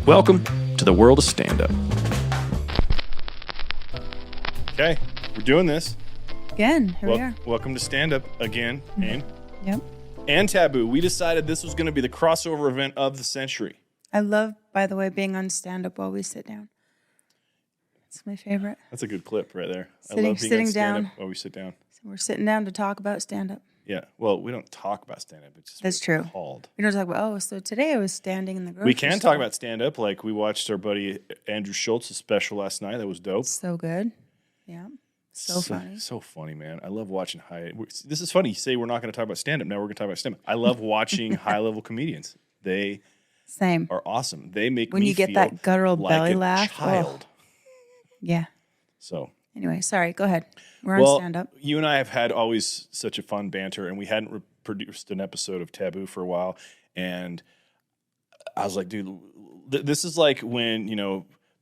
Welcome to the world of stand-up. Okay, we're doing this. Again, here we are. Welcome to stand-up again, Amie. Yep. And Taboo. We decided this was going to be the crossover event of the century. I love, by the way, being on stand-up while we sit down. It's my favorite. That's a good clip right there. I Sitting- love being sitting on stand-up down. while we sit down. So we're sitting down to talk about stand-up. Yeah, well, we don't talk about stand-up. It's just That's what true. it's called. We don't talk about, so today I was standing in the grocery We can store. talk about stand-up. Like, we watched our buddy Andrew Schultz's special last night. That was dope. So good. Yeah. So funny. So funny, man. I love watching This is funny. You say we're not going to talk about stand-up. Now we're going to talk about stand-up. I love watching high-level comedians. They Same. are awesome. They make When me you get feel that guttural like belly a laugh. child. Yeah. So... Anyway, sorry. Go ahead. We're on stand-up. You and I have had always such a fun banter, and we hadn't produced an episode of Taboo for a while. And I was like, dude, this is like when,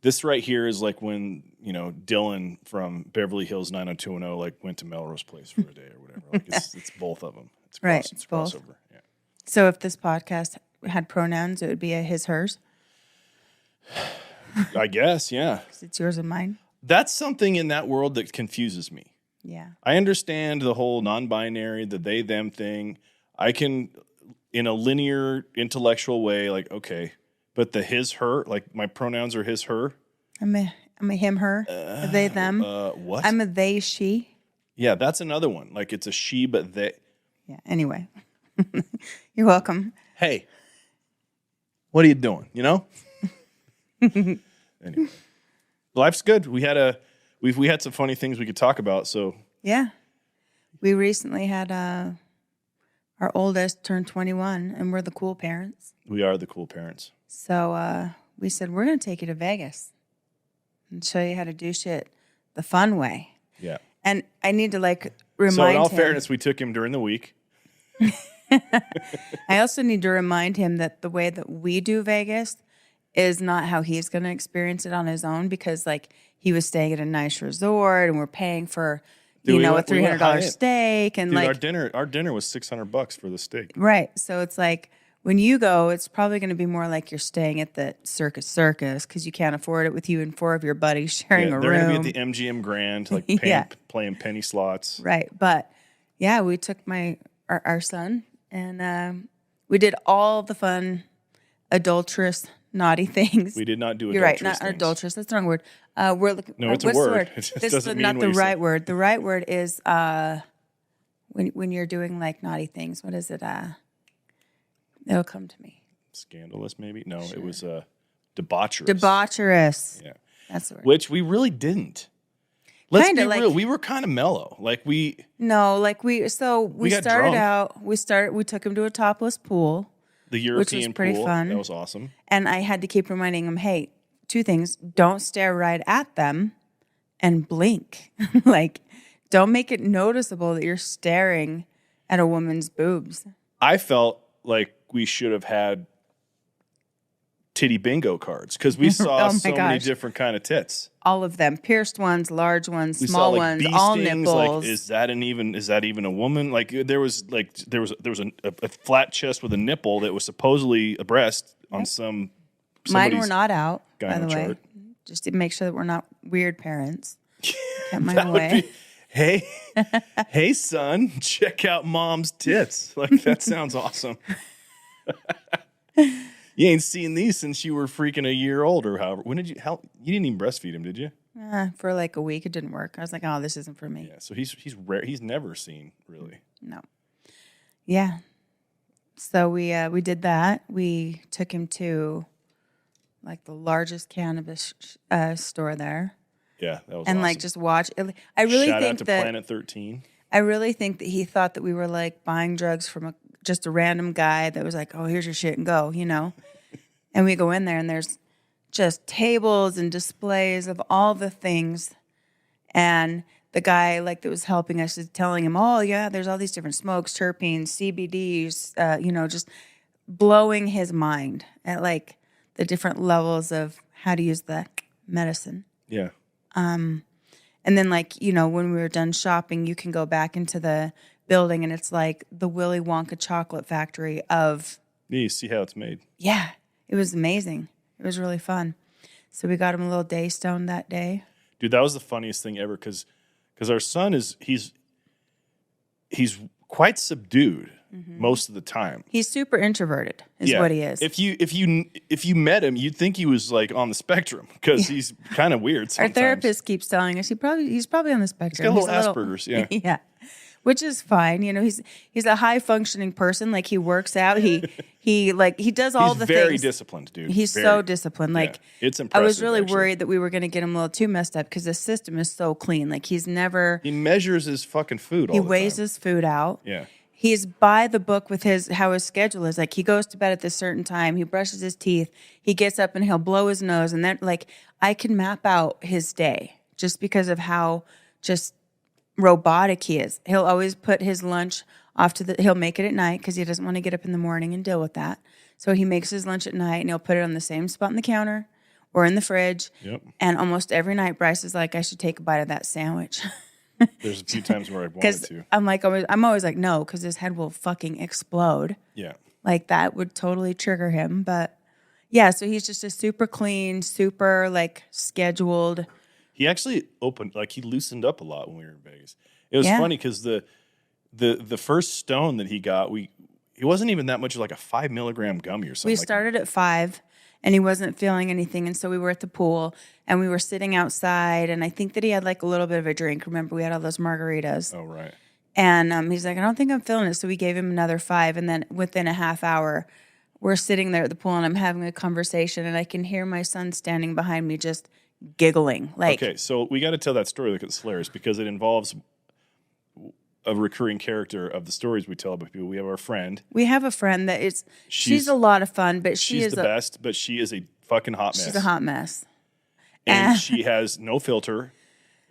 this right here is like when, Dylan from Beverly Hills 90210 like went to Melrose Place for a day or whatever. Like it's both of them. It's Right, it's both. crossover. Yeah. So if this podcast had pronouns, it would be a his, hers. I guess, yeah. 'Cause it's yours and mine. That's something in that world that confuses me. Yeah. I understand the whole non-binary, the they, them thing. I can, in a linear, intellectual way, like, okay. But the his, her, like my pronouns are his, her. I'm a him, her. A they, them. What? I'm a they, she. Yeah, that's another one. Like it's a she, but they. Yeah. Anyway, you're welcome. Hey, what are you doing? Anyway, life's good. We had some funny things we could talk about. So Yeah. We recently had our oldest turned 21, and we're the cool parents. we are the cool parents. So we said, we're going to take you to Vegas and show you how to do shit the fun way. Yeah. And I need to remind So in all him. fairness, we took him during the week. I also need to remind him that the way that we do Vegas is not how he's going to experience it on his own, because he was staying at a nice resort and we're paying for, Dude, a we went $300 high-end. steak and Dude, our dinner was $600 for the steak. right. So it's like when you go, it's probably going to be more like you're staying at the circus because you can't afford it with you and 4 of your buddies sharing a they're room. going to be at the MGM Grand, playing penny slots. Right. But yeah, we took our son and we did all the fun, adulterous, naughty things. We did not do You're adulterous right, not things. adulterous. That's the wrong word. We're looking. No, it's a what's the word. It just This doesn't is mean not what the you say. right word. The right word is when you're doing naughty things. What is it? It'll come to me. Scandalous, maybe? No, it was debaucherous. Debaucherous. Yeah. That's the word. Which we really didn't. Let's Kinda be real. We were kind of mellow. No, we got started drunk. out. We took him to a topless pool, The European which was pretty pool. fun. That was awesome. and I had to keep reminding him, hey, 2 things: don't stare right at them, and blink. Don't make it noticeable that you're staring at a woman's boobs. I felt like we should have had titty bingo cards because we saw Oh my so many gosh. different kind of tits. All of them, pierced ones, large ones, We small saw ones, bee all stings. nipples. Is that even a woman? There was a flat chest with a nipple that was supposedly a breast on Mine somebody's were not out, by the gyno way, chart. just to make sure that we're not weird parents. Kept mine That would away. be, hey son, check out mom's tits. That sounds awesome. You ain't seen these since you were freaking a year old or however. You didn't even breastfeed him, did you? For a week, it didn't work. I was like, oh, this isn't for me. Yeah, so he's rare. He's never seen really. No. Yeah. So we did that. We took him to the largest cannabis store there. Yeah, that was And awesome. just watch. I really Shout think out to that Planet 13. I really think that he thought that we were buying drugs from just a random guy that was like, oh, here's your shit and go, And we go in there and there's just tables and displays of all the things. And the guy that was helping us is telling him, oh yeah, there's all these different smokes, terpenes, CBDs, just blowing his mind at the different levels of how to use the medicine. Yeah. And then when we were done shopping, you can go back into the building and it's like the Willy Wonka chocolate factory of. You see how it's made. Yeah, it was amazing. It was really fun. So we got him a little day stone that day. Dude, that was the funniest thing ever because our son he's quite subdued most of the time. He's super introverted is what he is. If you met him, you'd think he was like on the spectrum because he's kind of weird sometimes. Our therapist keeps telling us he's probably on the spectrum. He's got a little Asperger's, yeah. Yeah. Which is fine. You know, he's a high functioning person. Like he works out. He does all the things. He's very disciplined, dude. He's so disciplined. Like it's impressive. I was really actually. worried that we were going to get him a little too messed up because the system is so clean. Like he measures his fucking food all the time. He weighs his food out. Yeah. He's by the book with how his schedule is. Like he goes to bed at this certain time. He brushes his teeth. He gets up and he'll blow his nose. And then like I can map out his day just because of how just robotic he is. He'll always put his lunch he'll make it at night because he doesn't want to get up in the morning and deal with that. So he makes his lunch at night and he'll put it on the same spot on the counter or in the fridge. Yep. And almost every night Bryce is like, I should take a bite of that sandwich. There's a few times where I wanted to. I'm always like, no, because his head will fucking explode. Yeah. Like that would totally trigger him. But yeah, so he's just a super clean, super like scheduled. He actually he loosened up a lot when we were in Vegas. It was funny because the first stone that he got, it wasn't even that much like a 5 milligram gummy or something. We started at 5 and he wasn't feeling anything. And so we were at the pool and we were sitting outside. And I think that he had like a little bit of a drink. Remember, we had all those margaritas. Oh, right. And he's like, I don't think I'm feeling it. So we gave him another 5. And then within a half hour, we're sitting there at the pool and I'm having a conversation. And I can hear my son standing behind me just giggling. Like, okay, so we got to tell that story like it's hilarious because it involves a recurring character of the stories we tell about people. We have our friend. We have a friend that she's a lot of fun, but she's the best, but she is a fucking hot mess. She's a hot mess. And she has no filter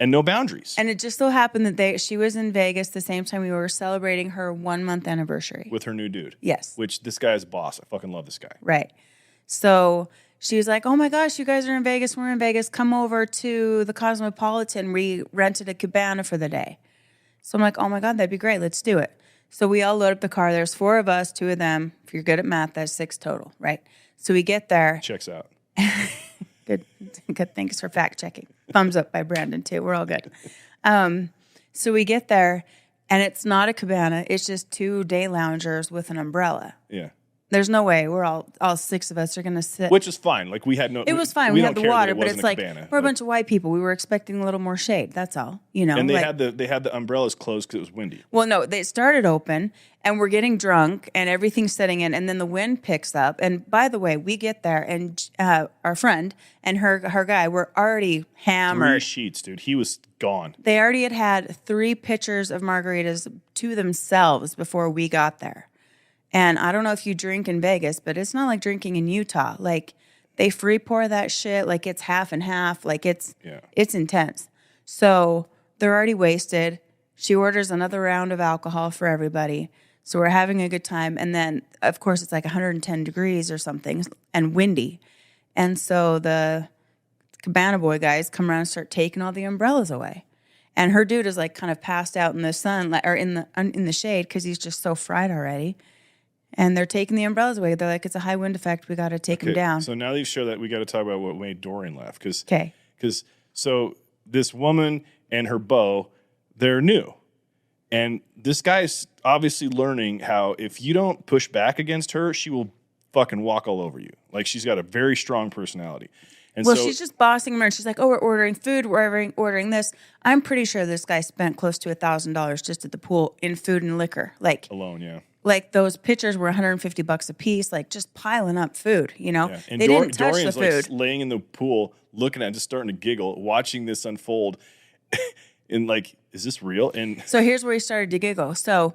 and no boundaries. And it just so happened that she was in Vegas the same time we were celebrating her 1 month anniversary. With her new dude. Yes. Which this guy is boss. I fucking love this guy. Right. So she was like, oh my gosh, you guys are in Vegas. We're in Vegas. Come over to the Cosmopolitan. We rented a cabana for the day. So I'm like, oh my God, that'd be great. Let's do it. So we all load up the car. There's 4 of us, 2 of them. If you're good at math, that's 6 total, right? So we get there. Checks out. Good. Thanks for fact checking. Thumbs up by Brandon too. We're all good. So we get there and it's not a cabana. It's just 2 day loungers with an umbrella. Yeah. There's no way we're all 6 of us are going to sit. Which is fine. Like we had no. It was fine. We had the water, but it's like cabana, we're a bunch of white people. We were expecting a little more shade. That's all. You know. And they had the umbrellas closed because it was windy. Well, no, they started open, and we're getting drunk, and everything's setting in, and then the wind picks up. And by the way, we get there, and our friend and her guy were already hammered. 3 sheets, dude. He was gone. They already had 3 pitchers of margaritas to themselves before we got there. And I don't know if you drink in Vegas, but it's not like drinking in Utah. Like they free pour that shit like it's half and half. Like it's intense. So they're already wasted. She orders another round of alcohol for everybody. So we're having a good time. And then, of course, it's like 110 degrees or something and windy. And so the cabana boy guys come around and start taking all the umbrellas away. And her dude is like kind of passed out in the sun or in the shade because he's just so fried already. And they're taking the umbrellas away. They're like, it's a high wind effect. We got to take them down. So now that you show that, we got to talk about what made Dorian laugh. Okay. Because so this woman and her beau, they're new. And this guy's obviously learning how if you don't push back against her, she will fucking walk all over you. Like she's got a very strong personality. And well, she's just bossing him around. She's like, oh, we're ordering food. We're ordering this. I'm pretty sure this guy spent close to $1,000 just at the pool in food and liquor. Like alone, yeah. Like those pitchers were $150 a piece, like just piling up food, you know? Yeah. And they didn't touch Dorian's the food. Like laying in the pool, looking at it, just starting to giggle, watching this unfold. And like, is this real? And so here's where he started to giggle. So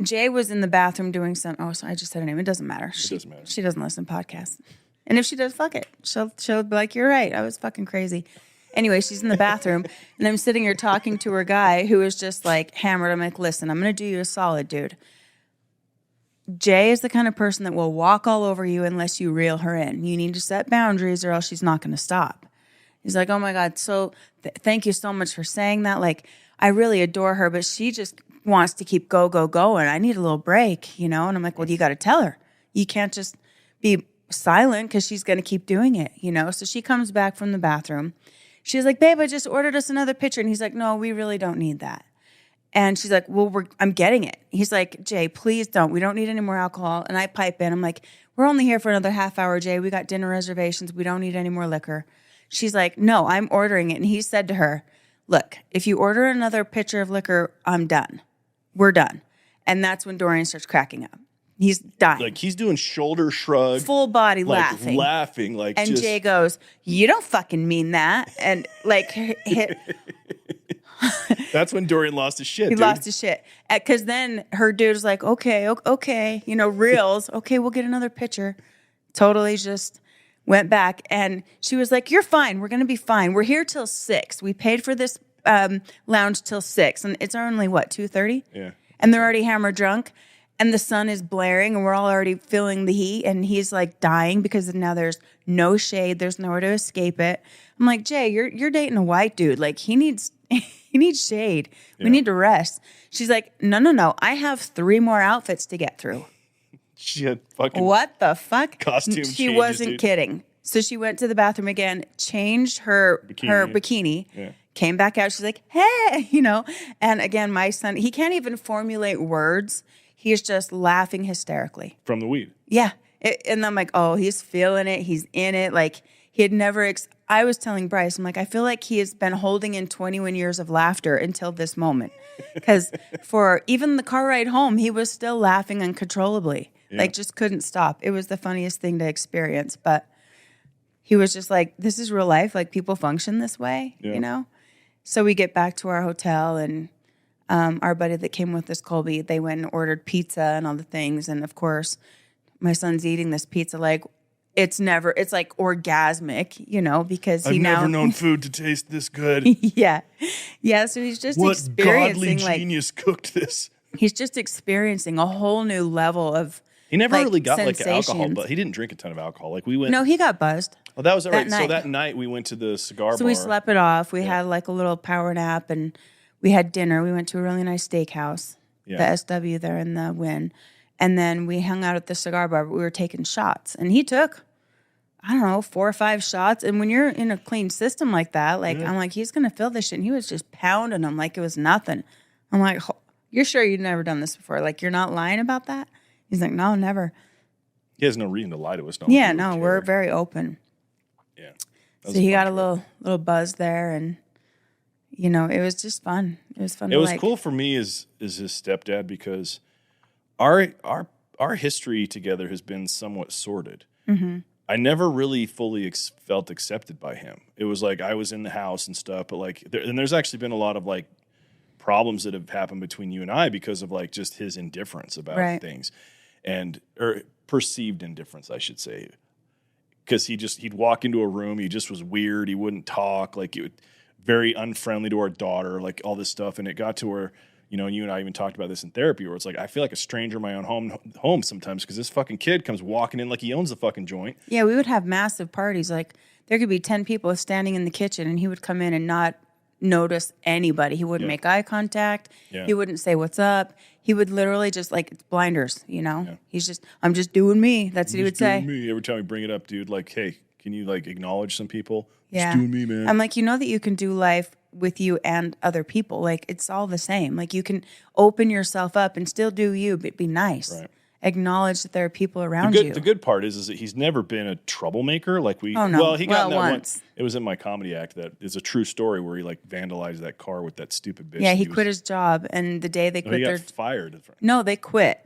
Jay was in the bathroom doing some, so I just said her name. It doesn't matter. It doesn't matter. She doesn't listen to podcasts. And if she does, fuck it. She'll be like, you're right. I was fucking crazy. Anyway, she's in the bathroom, and I'm sitting here talking to her guy who is just like hammered. I'm like, listen, I'm going to do you a solid, dude. Jay is the kind of person that will walk all over you unless you reel her in. You need to set boundaries or else she's not going to stop. He's like, oh my God, so thank you so much for saying that. Like, I really adore her, but she just wants to keep going. I need a little break, you know? And I'm like, well, you got to tell her. You can't just be silent because she's going to keep doing it, you know? So she comes back from the bathroom. She's like, babe, I just ordered us another pitcher. And he's like, no, we really don't need that. And she's like, well, I'm getting it. He's like, Jay, please don't. We don't need any more alcohol. And I pipe in. I'm like, we're only here for another half hour, Jay. We got dinner reservations. We don't need any more liquor. She's like, no, I'm ordering it. And he said to her, look, if you order another pitcher of liquor, I'm done. We're done. And that's when Dorian starts cracking up. He's dying. Like he's doing shoulder shrug. Full body like laughing. Like and just... Jay goes, you don't fucking mean that. And like, that's when Dorian lost his shit. He lost his shit. Because then her dude was like, okay, you know, reels. Okay, we'll get another pitcher. Totally just went back. And she was like, you're fine. We're going to be fine. We're here till 6. We paid for this lounge till 6. And it's only, what, 2:30? Yeah. And they're already hammered drunk. And the sun is blaring and we're all already feeling the heat. And he's like dying because now there's no shade. There's nowhere to escape it. I'm like, Jay, you're dating a white dude. Like he needs shade. Yeah. We need to rest. She's like, no. I have 3 more outfits to get through. She had fucking what the fuck? Costume She changes, wasn't dude. kidding. So she went to the bathroom again, changed her bikini. Yeah. Came back out. She's like, hey, you know. And again, my son, he can't even formulate words. He's just laughing hysterically. From the weed. Yeah. And I'm like, oh, he's feeling it. He's in it. Like he had never, I was telling Bryce, I'm like, I feel like he has been holding in 21 years of laughter until this moment. Because for even the car ride home, he was still laughing uncontrollably. Yeah. Like just couldn't stop. It was the funniest thing to experience. But he was just like, this is real life. Like people function this way, you know? So we get back to our hotel and our buddy that came with us, Colby, they went and ordered pizza and all the things. And of course, my son's eating this pizza like it's like orgasmic, you know, because I've never known food to taste this good. Yeah. So he's just what experiencing godly genius cooked this. He's just experiencing a whole new level of He never really got sensations. like alcohol, but he didn't drink a ton of alcohol. Like we went. No, he got buzzed. Oh, that was all right. That night. So that night we went to the cigar bar. So we slept it off. We had like a little power nap and we had dinner. We went to a really nice steakhouse, the SW there in the Wynn. And then we hung out at the cigar bar, but we were taking shots. And he took, I don't know, 4 or 5 shots. And when you're in a clean system like that, like I'm like, he's going to feel this shit. And he was just pounding them like it was nothing. I'm like, you're sure you've never done this before? Like, you're not lying about that? He's like, no, never. He has no reason to lie to us. No, we're very open. Yeah. So he got a little buzz there, and you know, it was just fun. It was fun. It was cool for me as his stepdad because our history together has been somewhat sordid. Mm-hmm. I never really fully felt accepted by him. It was like I was in the house and stuff, but like, there's actually been a lot of like problems that have happened between you and I because of like just his indifference about things, or perceived indifference, I should say. Because he'd walk into a room, he just was weird. He wouldn't talk, like very unfriendly to our daughter, like all this stuff. And it got to where, you know, you and I even talked about this in therapy, where it's like I feel like a stranger in my own home sometimes because this fucking kid comes walking in like he owns the fucking joint. Yeah, we would have massive parties. Like there could be 10 people standing in the kitchen, and he would come in and not notice anybody. He wouldn't make eye contact. Yeah. He wouldn't say what's up. He would literally just like, it's blinders, you know? Yeah. He's just, I'm just doing me. That's what he would say. Me. Every time we bring it up, dude, like, hey, can you like acknowledge some people? Yeah. Just doing me, man. I'm like, you know that you can do life with you and other people. Like it's all the same. Like you can open yourself up and still do you, but be nice. Right. Acknowledge that there are people around you. The good part is that he's never been a troublemaker. Like we, oh, no. Well, he got in that once. It was in my comedy act that is a true story where he like vandalized that car with that stupid bitch. Yeah, he quit his job, and the day they quit, he got fired. No, they quit.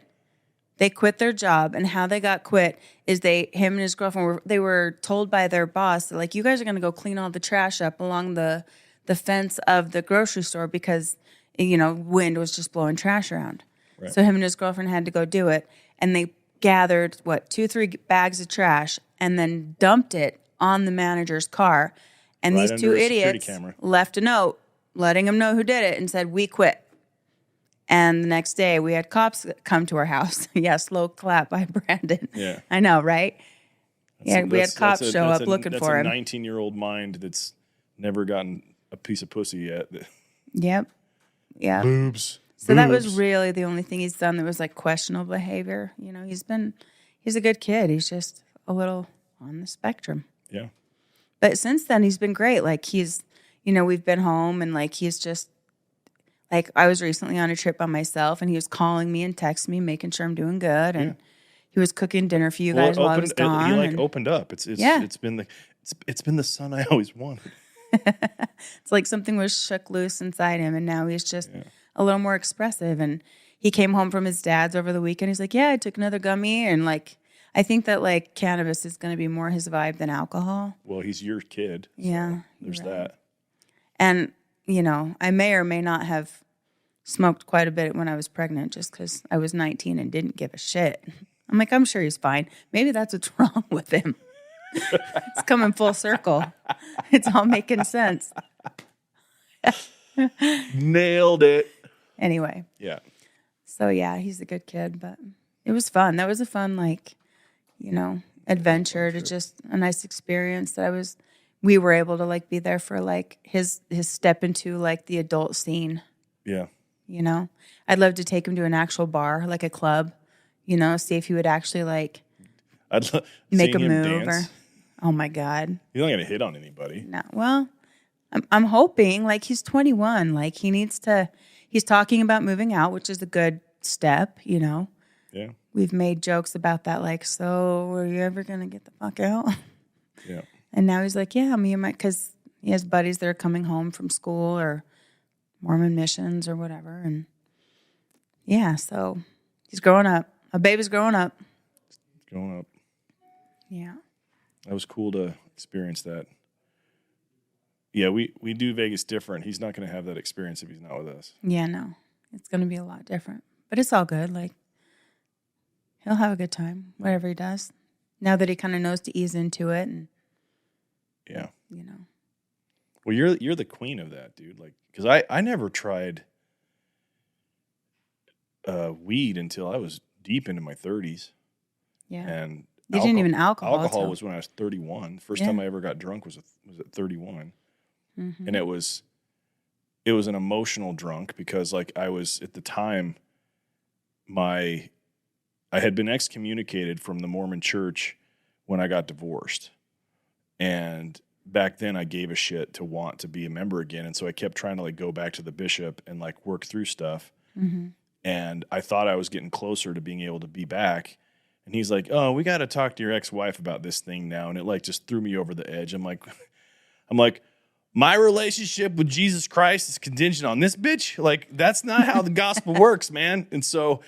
They quit their job, and how they got quit is him and his girlfriend were told by their boss that like, you guys are going to go clean all the trash up along the fence of the grocery store because, you know, wind was just blowing trash around. Right. So him and his girlfriend had to go do it. And they gathered, 2-3 bags of trash and then dumped it on the manager's car. And these 2 idiots left a note letting him know who did it and said, we quit. And the next day we had cops come to our house. Yeah, slow clap by Brandon. Yeah. I know, right? We had cops show up looking for him. That's a 19-year-old mind that's never gotten a piece of pussy yet. Yep. Yeah. Boobs. So that was really the only thing he's done that was like questionable behavior. You know, he's a good kid. He's just a little on the spectrum. Yeah. But since then, he's been great. Like he's, we've been home and like he's just like I was recently on a trip by myself and he was calling me and texting me, making sure I'm doing good. And he was cooking dinner for you guys while I was gone. He opened up. It's been the son I always wanted. It's like something was shook loose inside him, and now he's just a little more expressive. And he came home from his dad's over the weekend. He's like, "Yeah, I took another gummy," and like I think that like cannabis is going to be more his vibe than alcohol. Well, he's your kid. So yeah, there's right. that. And I may or may not have smoked quite a bit when I was pregnant, just because I was 19 and didn't give a shit. I'm like, I'm sure he's fine. Maybe that's what's wrong with him. It's coming full circle. It's all making sense. Nailed it. Anyway. Yeah. So, yeah, he's a good kid, but it was fun. That was a fun, adventure to just a nice experience that we were able to, be there for, his step into, the adult scene. Yeah. I'd love to take him to an actual bar, like a club, see if he would actually, make a move or... Oh my God! He's not gonna hit on anybody. No. Well, I'm hoping. He's 21. He needs to. He's talking about moving out, which is a good step. Yeah. We've made jokes about that. So are you ever gonna get the fuck out? Yeah. And now he's like, yeah, me and because he has buddies that are coming home from school or Mormon missions or whatever, and yeah, so he's growing up. A baby's growing up. Growing up. Yeah. That was cool to experience that. Yeah, we do Vegas different. He's not going to have that experience if he's not with us. Yeah, no. It's going to be a lot different. But it's all good. He'll have a good time, whatever he does. Now that he kind of knows to ease into it. And yeah. Well, you're the queen of that, dude. Because I never tried weed until I was deep into my 30s. Yeah. And you didn't even alcohol. Alcohol was when I was 31. First time I ever got drunk was at 31. Mm-hmm. And it was an emotional drunk because I was at the time I had been excommunicated from the Mormon church when I got divorced. And back then I gave a shit to want to be a member again. And so I kept trying to go back to the bishop and work through stuff. Mm-hmm. And I thought I was getting closer to being able to be back. And he's like, "Oh, we got to talk to your ex-wife about this thing now." And it just threw me over the edge. I'm like, my relationship with Jesus Christ is contingent on this bitch. That's not how the gospel works, man. And so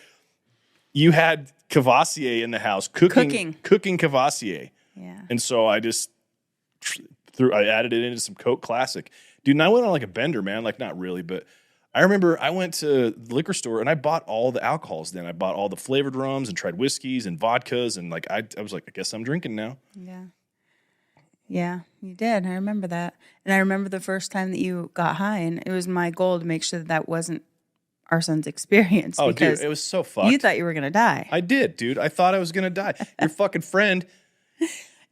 you had Cavassier in the house cooking Cavassier. Yeah. And so I just I added it into some Coke Classic. Dude, and I went on a bender, man. Not really, but I remember I went to the liquor store and I bought all the alcohols then. I bought all the flavored rums and tried whiskeys and vodkas. And I was like, I guess I'm drinking now. Yeah. Yeah, you did. I remember that. And I remember the first time that you got high. And it was my goal to make sure that wasn't our son's experience. Oh, dude, it was so fucked. You thought you were going to die. I did, dude. I thought I was going to die. Your fucking friend.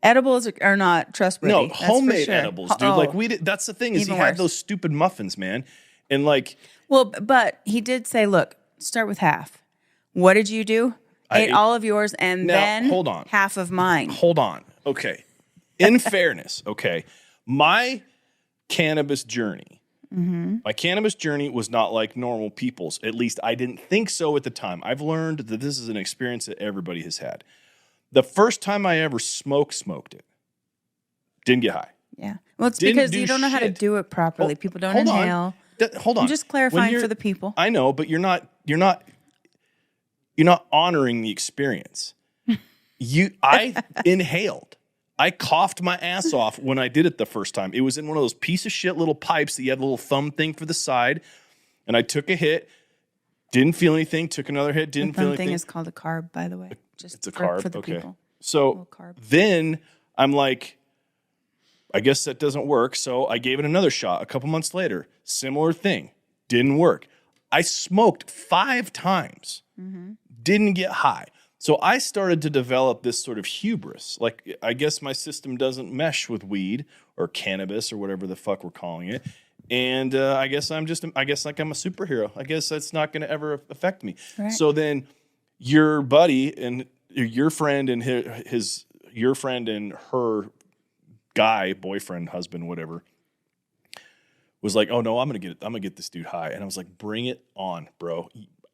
Edibles are not trustworthy. No, that's homemade for sure. edibles, dude. We did. That's the thing is Even he had worse. those stupid muffins, man. And well, but he did say, look, start with half. What did you do? Ate all of yours and then hold on. half of mine. Hold on. Okay. In fairness, okay. My cannabis journey was not like normal people's. At least I didn't think so at the time. I've learned that this is an experience that everybody has had. The first time I ever smoked it. Didn't get high. Yeah. Well, it's because you don't know how to do it properly. People don't inhale. Hold on. I'm just clarifying for the people. I know, but you're not honoring the experience. I inhaled. I coughed my ass off when I did it the first time. It was in one of those piece of shit little pipes that you have the little thumb thing for the side. And I took a hit, didn't feel anything, took another hit, didn't feel anything. The thing is called a carb, by the way. It's a carb. For the okay. people. So then I'm like, I guess that doesn't work. So I gave it another shot a couple months later. Similar thing. Didn't work. I smoked 5 times. Mm-hmm. Didn't get high. So I started to develop this sort of hubris. I guess my system doesn't mesh with weed or cannabis or whatever the fuck we're calling it. And I guess I'm a superhero. I guess that's not going to ever affect me. Right. So then your buddy and your friend and his your friend and her guy, boyfriend, husband, whatever, was like, "Oh no, I'm gonna get this dude high," and I was like, "Bring it on, bro."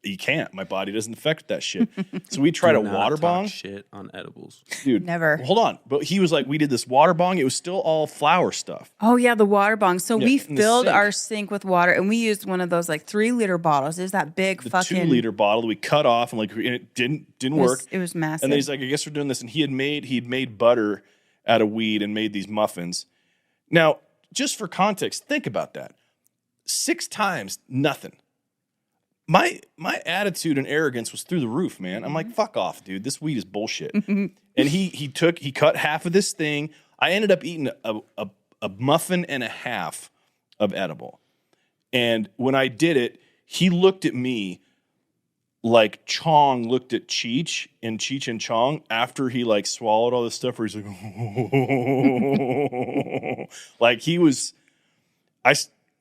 You can't. My body doesn't affect that shit. So we tried a water bong. Shit on edibles, dude. Never. Hold on, but he was like, we did this water bong. It was still all flour stuff. Oh yeah, the water bong. So we in the filled sink. our sink with water, and we used one of those like 3-liter bottles. It was that big The fucking 2-liter bottle we cut off, and like and it didn't work. It was massive. And then he's like, I guess we're doing this, and he'd made butter out of weed and made these muffins. Now, just for context, think about that. 6 times, nothing. My attitude and arrogance was through the roof, man. I'm like, fuck off, dude. This weed is bullshit. And he cut half of this thing. I ended up eating a muffin and a half of edible. And when I did it, he looked at me like Chong looked at Cheech and Chong after he like swallowed all this stuff where he's like, like he was,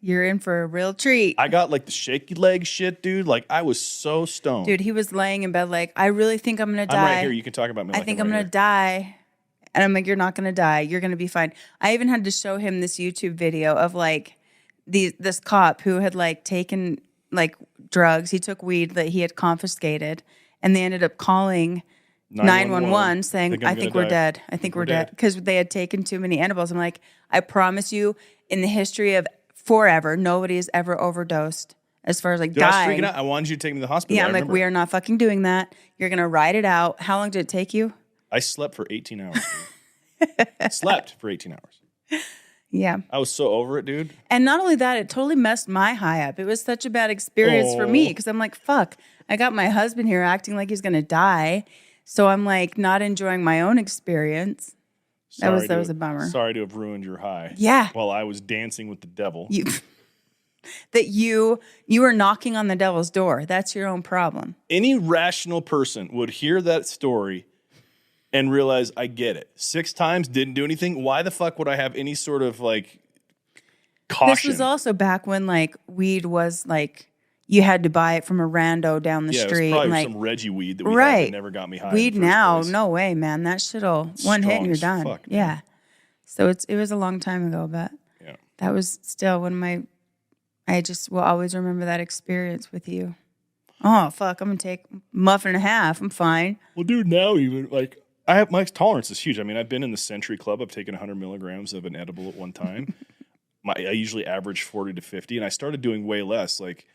You're in for a real treat. I got like the shaky leg shit, dude. Like I was so stoned. Dude, he was laying in bed like, I really think I'm going to die. I'm right here. You can talk about me. I like think I'm I'm right going to die. And I'm like, you're not going to die. You're going to be fine. I even had to show him this YouTube video of like this cop who had like taken like drugs. He took weed that he had confiscated, and they ended up calling 911 saying, I think we're dead. I think we're dead. Because they had taken too many edibles. I'm like, I promise you, in the history of forever, nobody has ever overdosed as far as like Dude, dying. I was freaking out. I wanted you to take me to the hospital. Yeah, I'm like, we are not fucking doing that. You're going to ride it out. How long did it take you? I slept for 18 hours. Slept for 18 hours. Yeah. I was so over it, dude. And not only that, it totally messed my high up. It was such a bad experience for me because I'm like, fuck, I got my husband here acting like he's going to die. So I'm like not enjoying my own experience. That was a bummer. Sorry to have ruined your high. Yeah. While I was dancing with the devil. You were knocking on the devil's door. That's your own problem. Any rational person would hear that story and realize, I get it. 6 times, didn't do anything. Why the fuck would I have any sort of like caution? This was also back when like weed was like you had to buy it from a rando down the street. It was probably and, like, some Reggie weed that we had that never got me high. Weed in the first now, place. no way, man. That shit'll one hit and you're done. Fuck, yeah. So it was a long time ago, but that was still one of I just will always remember that experience with you. Oh fuck, I'm gonna take a muffin and a half. I'm fine. Well, dude, now even like my tolerance is huge. I mean, I've been in the Century Club. I've taken 100 milligrams of an edible at one time. I usually average 40 to 50, and I started doing way less. Like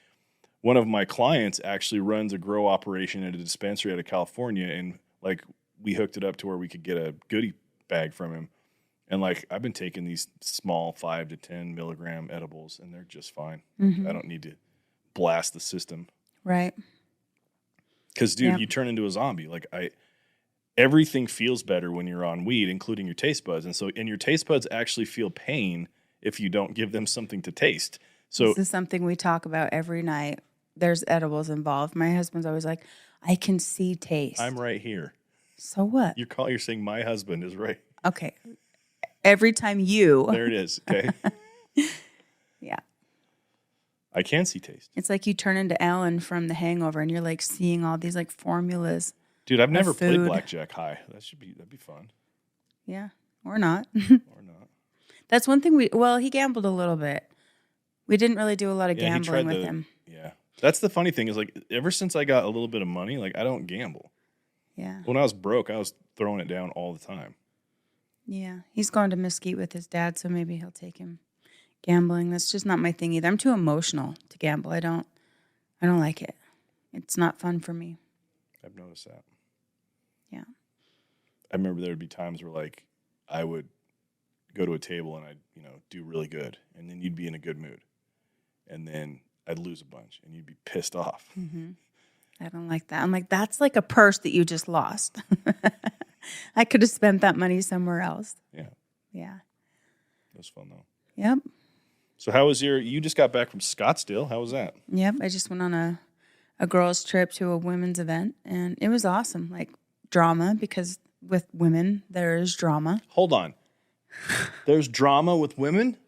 one of my clients actually runs a grow operation at a dispensary out of California, and like we hooked it up to where we could get a goodie bag from him. And like I've been taking these small 5 to 10 milligram edibles, and they're just fine. I don't need to blast the system, right? Because dude, you turn into a zombie. Like everything feels better when you're on weed, including your taste buds. And your taste buds actually feel pain if you don't give them something to taste. So this is something we talk about every night. There's edibles involved. My husband's always like, I can see taste. I'm right here. So what? You're saying my husband is right. Okay. Every time you. There it is. Okay. Yeah. I can see taste. It's like you turn into Alan from The Hangover and you're like seeing all these like formulas. Dude, I've never played food. blackjack high. That'd be fun. Yeah. Or not. Or not. That's one thing he gambled a little bit. We didn't really do a lot of gambling with him. Yeah. That's the funny thing is like ever since I got a little bit of money, like I don't gamble. Yeah. When I was broke, I was throwing it down all the time. Yeah. He's going to Mesquite with his dad, so maybe he'll take him gambling. That's just not my thing either. I'm too emotional to gamble. I don't like it. It's not fun for me. I've noticed that. Yeah. I remember there would be times where like I would go to a table and I'd, do really good, and then you'd be in a good mood. And then I'd lose a bunch and you'd be pissed off. Mm-hmm. I don't like that. I'm like, that's like a purse that you just lost. I could have spent that money somewhere else. Yeah. Yeah. It was fun though. Yep. So how was you just got back from Scottsdale. How was that? Yep. I just went on a girls' trip to a women's event, and it was awesome. Like drama, because with women, there is drama. Hold on. There's drama with women?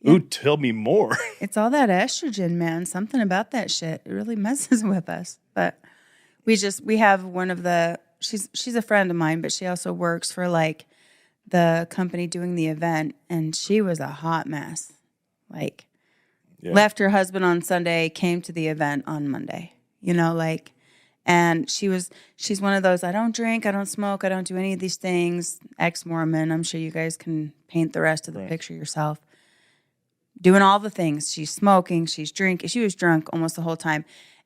Yeah. Ooh, tell me more. It's all that estrogen, man. Something about that shit. It really messes with us. But we have one of the she's a friend of mine, but she also works for like the company doing the event, and she was a hot mess. Like left her husband on Sunday, came to the event on Monday. You know, like, and she's one of those, I don't drink, I don't smoke, I don't do any of these things. Ex-Mormon. I'm sure you guys can paint the rest of the picture yourself. Doing all the things. She's smoking, she's drinking. She was drunk almost the whole time.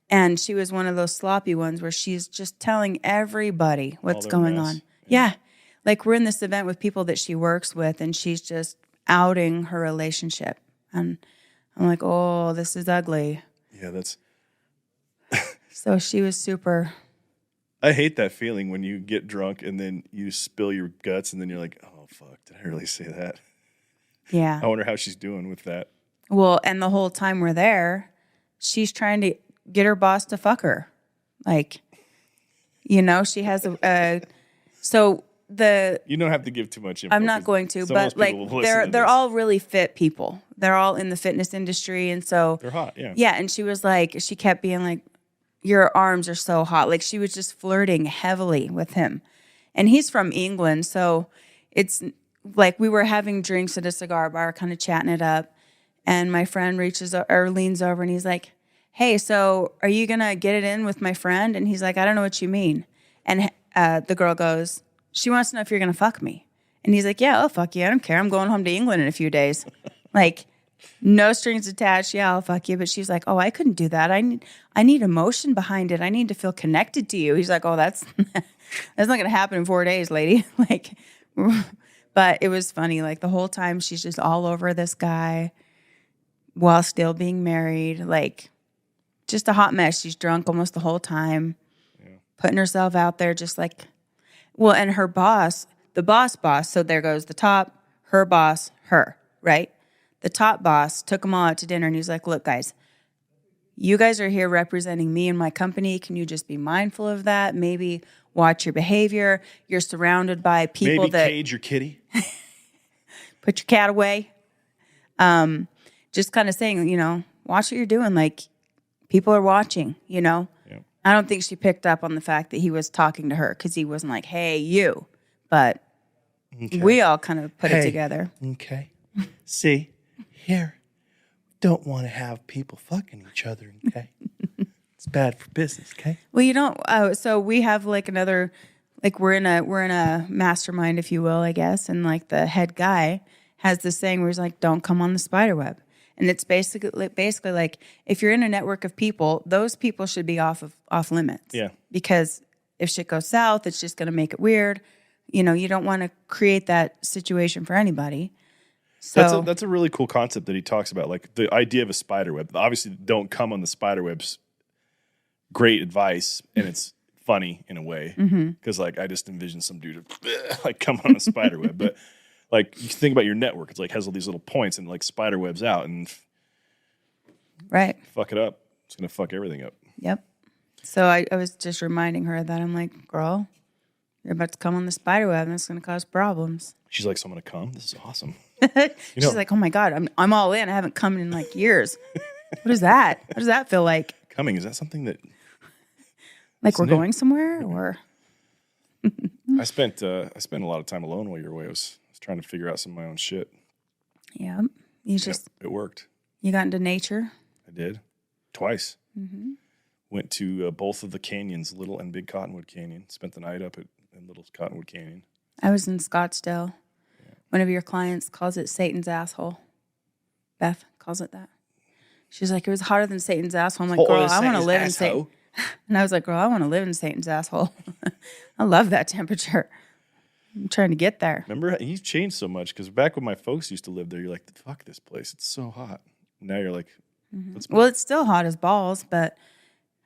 And she was one of those sloppy ones where she's just telling everybody what's going on. Yeah. Like we're in this event with people that she works with, and she's just outing her relationship. And I'm like, oh, this is ugly. Yeah, that's... So she was super... I hate that feeling when you get drunk and then you spill your guts and then you're like, oh, fuck, did I really say that? Yeah. I wonder how she's doing with that. Well, and the whole time we're there, she's trying to get her boss to fuck her. Like, you know, she has so the... You don't have to give too much info. I'm not going to, but like they're all really fit people. They're all in the fitness industry, and so... They're hot, yeah. Yeah, and she was like, she kept being like, your arms are so hot. Like she was just flirting heavily with him. And he's from England, so it's like we were having drinks at a cigar bar, kind of chatting it up. And my friend leans over and he's like, hey, so are you going to get it in with my friend? And he's like, I don't know what you mean. And the girl goes, she wants to know if you're going to fuck me. And he's like, yeah, I'll fuck you. I don't care. I'm going home to England in a few days. Like, no strings attached. Yeah, I'll fuck you. But she's like, oh, I couldn't do that. I need emotion behind it. I need to feel connected to you. He's like, oh, that's not going to happen in 4 days, lady. Like, but it was funny. Like the whole time she's just all over this guy while still being married. Like just a hot mess. She's drunk almost the whole time, putting herself out there just like, well, and her boss, the boss. So there goes the top, her boss, her, right? The top boss took them all out to dinner and he's like, look, guys, you guys are here representing me and my company. Can you just be mindful of that? Maybe watch your behavior. You're surrounded by people Maybe cage your kitty. Put your cat away. Just kind of saying, you know, watch what you're doing. Like people are watching, you know. Yeah. I don't think she picked up on the fact that he was talking to her because he wasn't like, hey, you. But we all kind of put it together. Okay. See? Here, don't want to have people fucking each other, okay? It's bad for business, okay? Well, you don't. So we have like another, like we're in a mastermind, if you will, I guess, and like the head guy has this saying where he's like, "Don't come on the spider web," and it's basically like if you're in a network of people, those people should be off limits. Yeah. Because if shit goes south, it's just going to make it weird. You know, you don't want to create that situation for anybody. So that's a really cool concept that he talks about, like the idea of a spider web. Obviously, don't come on the spider web's great advice, and it's funny in a way because like I just envision some dude like come on a spider web, but like you think about your network, it's like has all these little points and like spider webs out and fuck it up. It's gonna fuck everything up. Yep. So I was just reminding her that I'm like, girl, you're about to come on the spider web, and it's gonna cause problems. She's like, so I'm gonna come. This is awesome. She's like, oh my God, I'm all in. I haven't come in like years. What is that? What does that feel like? Coming, is that something that like we're going somewhere or? I spent a lot of time alone while you were away. I was trying to figure out some of my own shit. Yeah, it worked. You got into nature? I did twice. Went to both of the canyons, Little and Big Cottonwood Canyon. Spent the night up in Little Cottonwood Canyon. I was in Scottsdale. One of your clients calls it Satan's asshole. Beth calls it that. She's like, it was hotter than Satan's asshole. I'm like, girl, I want to live in Satan. And I was like, girl, I want to live in Satan's asshole. I love that temperature. I'm trying to get there. Remember, he's changed so much because back when my folks used to live there, you're like, fuck this place. It's so hot. Now you're like, well, it's still hot as balls, but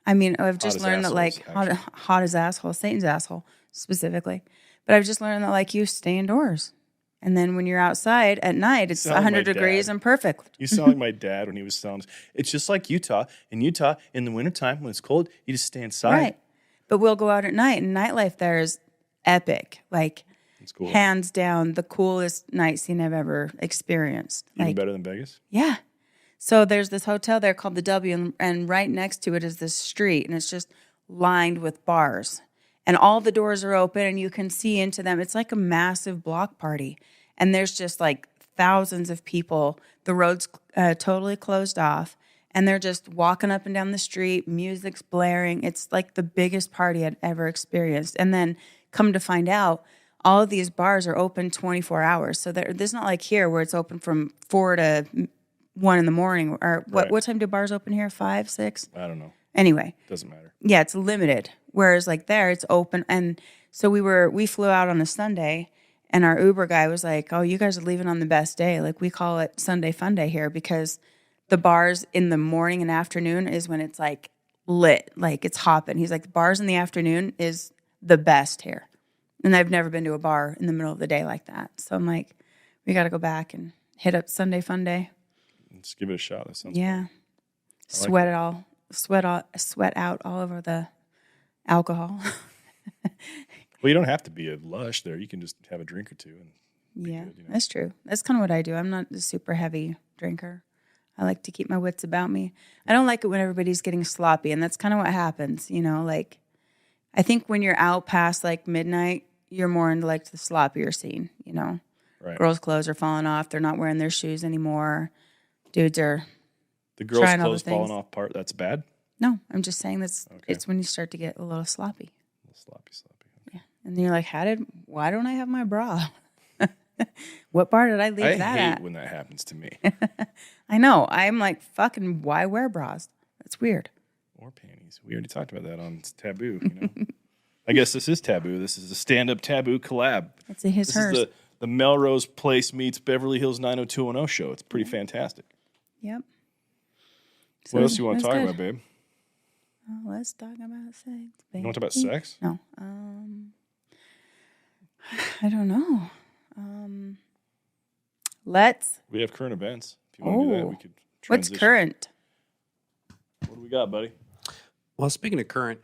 I mean, I've just learned that like hot as asshole, Satan's asshole specifically. But I've just learned that like you stay indoors. And then when you're outside at night, it's 100 degrees and perfect. You sound like my dad when he was telling us. It's just like Utah. In Utah, in the wintertime, when it's cold, you just stay inside. Right. But we'll go out at night, and nightlife there is epic. Like, it's cool. Hands down, the coolest night scene I've ever experienced. Even better than Vegas? Yeah. So there's this hotel there called the W, and right next to it is this street, and it's just lined with bars. and all the doors are open and you can see into them. It's like a massive block party. And there's just like thousands of people. The road's totally closed off. And they're just walking up and down the street. Music's blaring. It's like the biggest party I'd ever experienced. And then come to find out, all of these bars are open 24 hours. So there's not like here where it's open from 4 to 1 in the morning. Or what time do bars open here? 5, 6? I don't know. Anyway. Doesn't matter. Yeah, it's limited. Whereas like there, it's open. And so we flew out on a Sunday. And our Uber guy was like, oh, you guys are leaving on the best day. Like, we call it Sunday Fun Day here because the bars in the morning and afternoon is when it's, like, lit. Like, it's hopping. He's like, the bars in the afternoon is the best here. And I've never been to a bar in the middle of the day like that. So I'm like, we got to go back and hit up Sunday Fun Day. Let's give it a shot. That sounds fun. Sweat out all over the alcohol. Well, you don't have to be a lush there. You can just have a drink or two. And yeah, good, that's true. That's kind of what I do. I'm not a super heavy drinker. I like to keep my wits about me. I don't like it when everybody's getting sloppy, and that's kind of what happens, you know, like I think when you're out past like midnight, you're more into like the sloppier scene, you know. Right. Girls' clothes are falling off. They're not wearing their shoes anymore. Dudes are the girls' clothes falling off part, that's bad? No, I'm just saying it's when you start to get a little sloppy. A little sloppy. Okay. Yeah. And then you're like, why don't I have my bra? What bar did I leave that at? I hate when that happens to me. I know. I'm like, fucking, why wear bras? That's weird. Or panties. We already talked about that on Taboo, you know. I guess this is Taboo. This is a stand-up Taboo collab. It's a hers. This is the Melrose Place meets Beverly Hills 90210 show. It's pretty fantastic. Yep. So what else do you want to talk about, babe? Oh, let's talk about sex, baby. You want to talk about sex? No. I don't know. We have current events. If you want to do that, we could transition. What's current? What do we got, buddy? Well, speaking of current,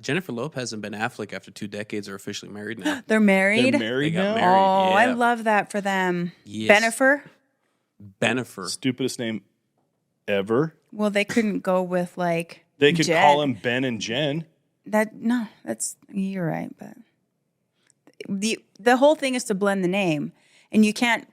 Jennifer Lopez and Ben Affleck, after 2 decades, are officially married now. They're married? They're married They got now? married. Oh, Yeah. I love that for them. Yes. Bennifer? Stupidest name ever. Well, they couldn't go with like They could Jen. call him Ben and Jen. You're right, but the whole thing is to blend the name, and you can't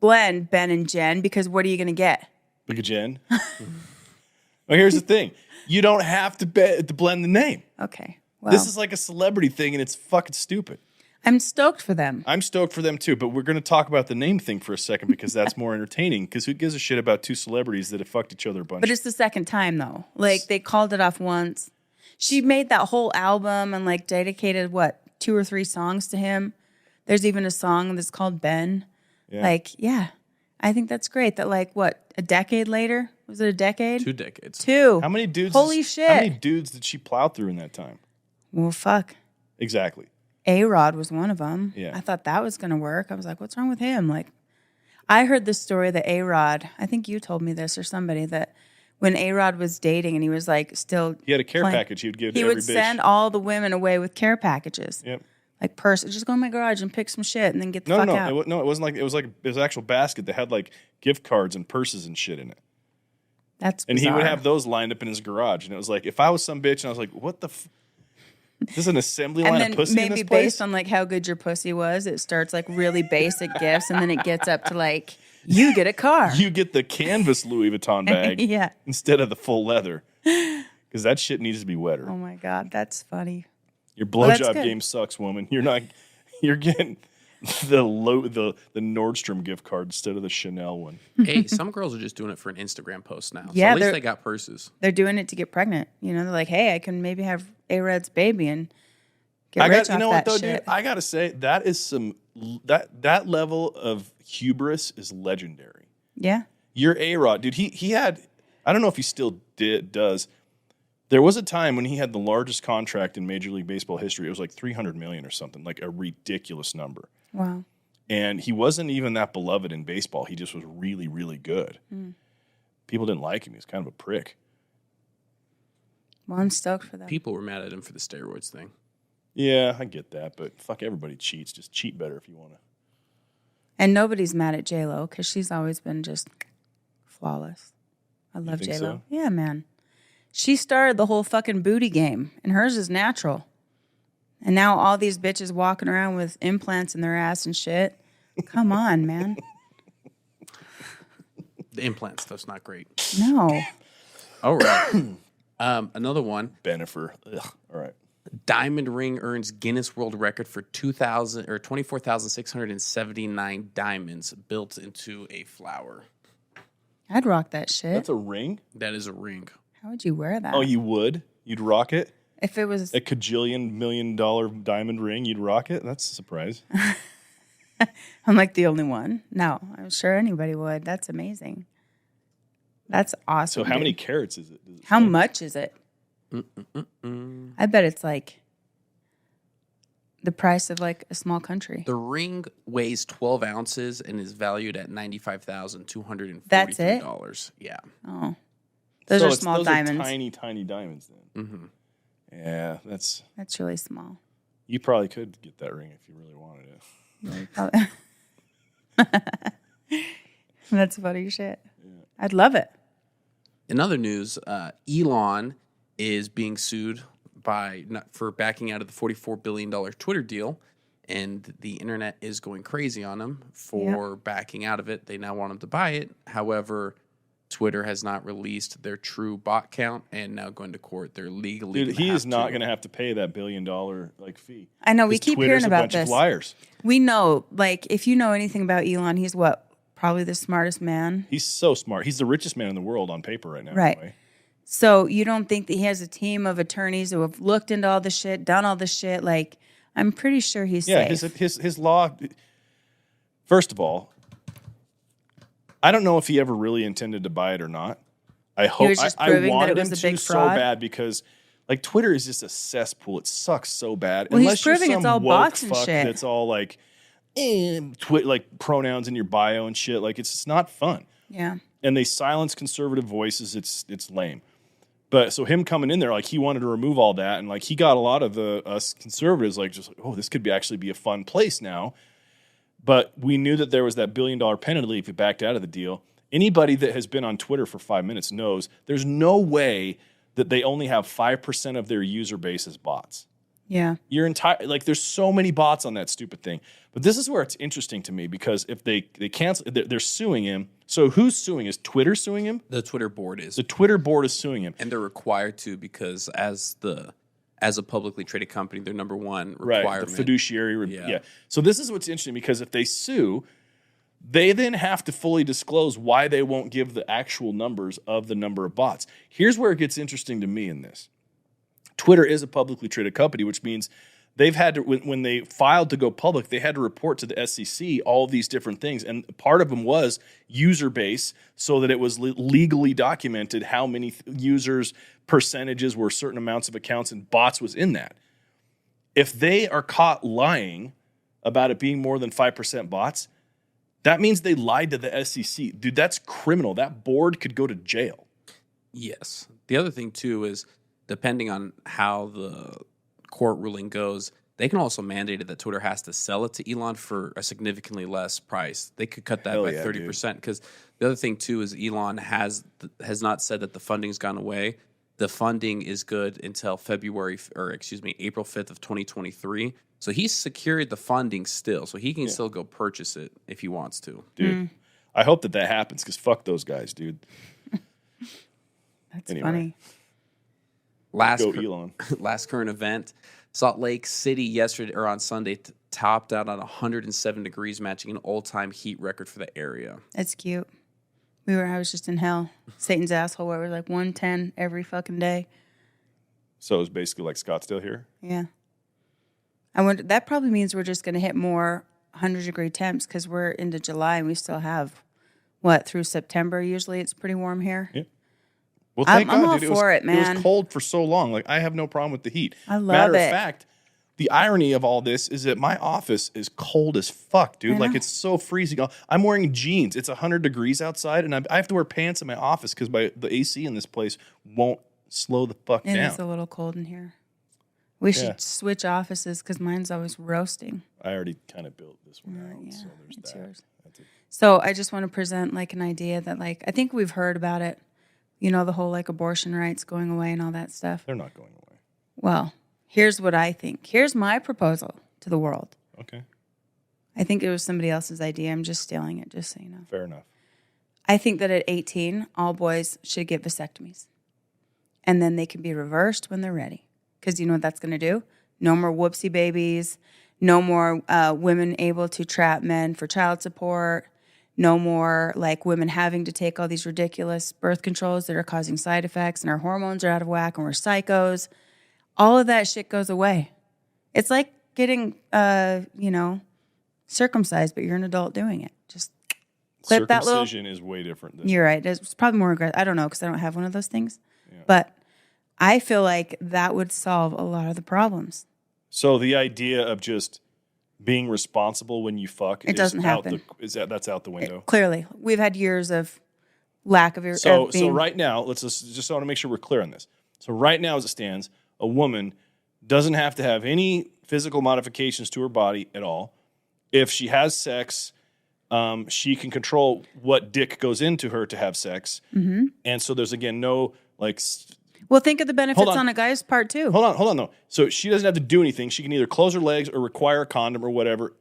blend Ben and Jen because what are you going to get? Look at Jen. Well, here's the thing. You don't have to blend the name. Okay. Well, This is like a celebrity thing, and it's fucking stupid. I'm stoked for them. I'm stoked for them, too, but we're going to talk about the name thing for a second because that's more entertaining, because who gives a shit about 2 celebrities that have fucked each other a bunch? But it's the second time, though. Like, they called it off once. She made that whole album and, like, dedicated, 2 or 3 songs to him. There's even a song that's called Ben. Yeah. Like, yeah. I think that's great that, like, a decade later? Was it a decade? 2 decades. 2. How many dudes? Holy shit. How many dudes did she plow through in that time? Well, fuck. Exactly. A-Rod was one of them. Yeah. I thought that was going to work. I was like, what's wrong with him? Like, I heard this story that A-Rod, I think you told me this or somebody, that when A-Rod was dating and he was like still. He had a care package he would give to he every would bitch. send all the women away with care packages. Yep. Like, just go in my garage and pick some shit and then get the fuck out. It wasn't like it was an actual basket that had like gift cards and purses and shit in it. That's And bizarre. he would have those lined up in his garage. And it was like, if I was some bitch and I was like, what the is this an assembly line and of pussy then in this maybe place? based on like how good your pussy was, it starts like really basic gifts and then it gets up to like, you get a car. You get the canvas Louis Vuitton bag Yeah. instead of the full leather. Because that shit needs to be wetter. Oh my God, that's funny. Your that's blowjob good. game sucks, woman. You're getting the Nordstrom gift card instead of the Chanel one. Hey, some girls are just doing it for an Instagram post now. Yeah, so at least they're- they got purses. They're doing it to get pregnant. You know, they're like, hey, I can maybe have A-Red's baby and get rich off that shit. Dude? I gotta say that is that level of hubris is legendary. Yeah. Your A-Rod, dude. He had. I don't know if he still does. There was a time when he had the largest contract in Major League Baseball history. It was like $300 million or something, like a ridiculous number. Wow. And he wasn't even that beloved in baseball. He just was really, really good. People didn't like him. He was kind of a prick. Well, I'm stoked for that. People were mad at him for the steroids thing. Yeah, I get that, but fuck, everybody cheats. Just cheat better if you want to. And nobody's mad at J-Lo because she's always been just flawless. I love think J-Lo. so? Yeah, man. She started the whole fucking booty game, and hers is natural. And now all these bitches walking around with implants in their ass and shit. Come on, man. The implant stuff's not great. No. All right. Another one. Benifer. Ugh. All right. Diamond ring earns Guinness World Record for 24,679 diamonds built into a flower. I'd rock that shit. That's a ring? That is a ring. How would you wear that? Oh, you would? You'd rock it? If it was a $1 million diamond ring, you'd rock it? That's a surprise. I'm like the only one. No, I'm sure anybody would. That's amazing. That's awesome. So how dude. many carats is it? How much is it? I bet it's like the price of like a small country. The ring weighs 12 ounces and is valued at $95,243. That's it? Yeah. Oh, those are small diamonds. Are tiny, tiny diamonds then. Mm-hmm. Yeah, that's really small. You probably could get that ring if you really wanted it. That's funny shit. Yeah. I'd love it. In other news, Elon is being sued for backing out of the $44 billion Twitter deal, and the internet is going crazy on him for backing out of it. They now want him to buy it. However, Twitter has not released their true bot count, and now going to court, they're legally. Dude, he is not going to have to pay that $1 billion fee. I know. We keep Twitter's hearing about bunch this. Of liars. We know, like, if you know anything about Elon, he's what? Probably the smartest man. He's so smart. He's the richest man in the world on paper right now. Right. Anyway. So you don't think that he has a team of attorneys who have looked into all the shit, done all the shit? Like, I'm pretty sure he's safe. His law. First of all, I don't know if he ever really intended to buy it or not. I hope. He was just proving I wanted that it was him a big to so fraud? bad because, like, Twitter is just a cesspool. It sucks so bad. Well, he's Unless you're proving it's some all woke bots and fuck shit. That's all like, like pronouns in your bio and shit. Like, it's not fun. Yeah. And they silence conservative voices. It's lame. But so him coming in there, like, he wanted to remove all that, and like he got a lot of us conservatives like just like, oh, this could actually be a fun place now. But we knew that there was that $1 billion penalty if he backed out of the deal. Anybody that has been on Twitter for 5 minutes knows there's no way that they only have 5% of their user base as bots. Yeah. There's so many bots on that stupid thing. But this is where it's interesting to me because if they cancel, they're suing him. So who's suing? Is Twitter suing him? The Twitter board is. The Twitter board is suing him. And they're required to because as a publicly traded company, their number one requirement. Right, the fiduciary. Yeah. So this is what's interesting because if they sue, they then have to fully disclose why they won't give the actual numbers of the number of bots. Here's where it gets interesting to me in this. Twitter is a publicly traded company, which means they've had to, when they filed to go public, they had to report to the SEC all of these different things. And part of them was user base so that it was legally documented how many users, percentages were certain amounts of accounts and bots was in that. If they are caught lying about it being more than 5% bots, that means they lied to the SEC. Dude, that's criminal. That board could go to jail. Yes. The other thing, too, is depending on how the court ruling goes, they can also mandate it that Twitter has to sell it to Elon for a significantly less price. They could cut that by 30%. Because the other thing, too, is Elon has not said that the funding's gone away. The funding is good until April 5th of 2023. So he's secured the funding still. So he can still go purchase it if he wants to. Dude, I hope that happens because fuck those guys, dude. That's funny. Elon. Last current event, Salt Lake City yesterday or on Sunday topped out on 107 degrees, matching an all-time heat record for the area. That's cute. I was just in hell. Satan's asshole where it was like 110 every fucking day. So it was basically like Scottsdale here? Yeah. I wonder, that probably means we're just going to hit more 100-degree temps because we're into July and we still have, through September usually it's pretty warm here. Yeah. Well, thank I'm God, all dude. for it, man. It was cold for so long. Like, I have no problem with the heat. I love Matter it. of fact, the irony of all this is that my office is cold as fuck, dude. Like, it's so freezing. I'm wearing jeans. It's 100 degrees outside, and I have to wear pants in my office because the AC in this place won't slow the fuck down. It is a little cold in here. We should switch offices because mine's always roasting. I already kind of built this one out, so there's it's that. yours. So I just want to present like an idea that like I think we've heard about it. You know, the whole like abortion rights going away and all that stuff. They're not going away. Well, Here's what I think. Here's my proposal to the world. Okay. I think it was somebody else's idea. I'm just stealing it, just so you know. Fair enough. I think that at 18, all boys should get vasectomies. And then they can be reversed when they're ready. Because you know what that's going to do? No more whoopsie babies. No more women able to trap men for child support. No more like women having to take all these ridiculous birth controls that are causing side effects and our hormones are out of whack and we're psychos. All of that shit goes away. It's like getting, circumcised, but you're an adult doing it. Just clip that little. Circumcision is way different than. You're right. It's probably more aggressive. I don't know because I don't have one of those things. Yeah. But I feel like that would solve a lot of the problems. So the idea of just being responsible when you fuck doesn't happen. That's out the window. Clearly, we've had years of lack of. So right now, let's just want to make sure we're clear on this. So right now, as it stands, a woman doesn't have to have any physical modifications to her body at all. If she has sex, she can control what dick goes into her to have sex. Mm-hmm. And so there's, again, no, like... Well, think of the benefits on a guy's part, too. Hold on, though. So she doesn't have to do anything. She can either close her legs or require a condom or whatever.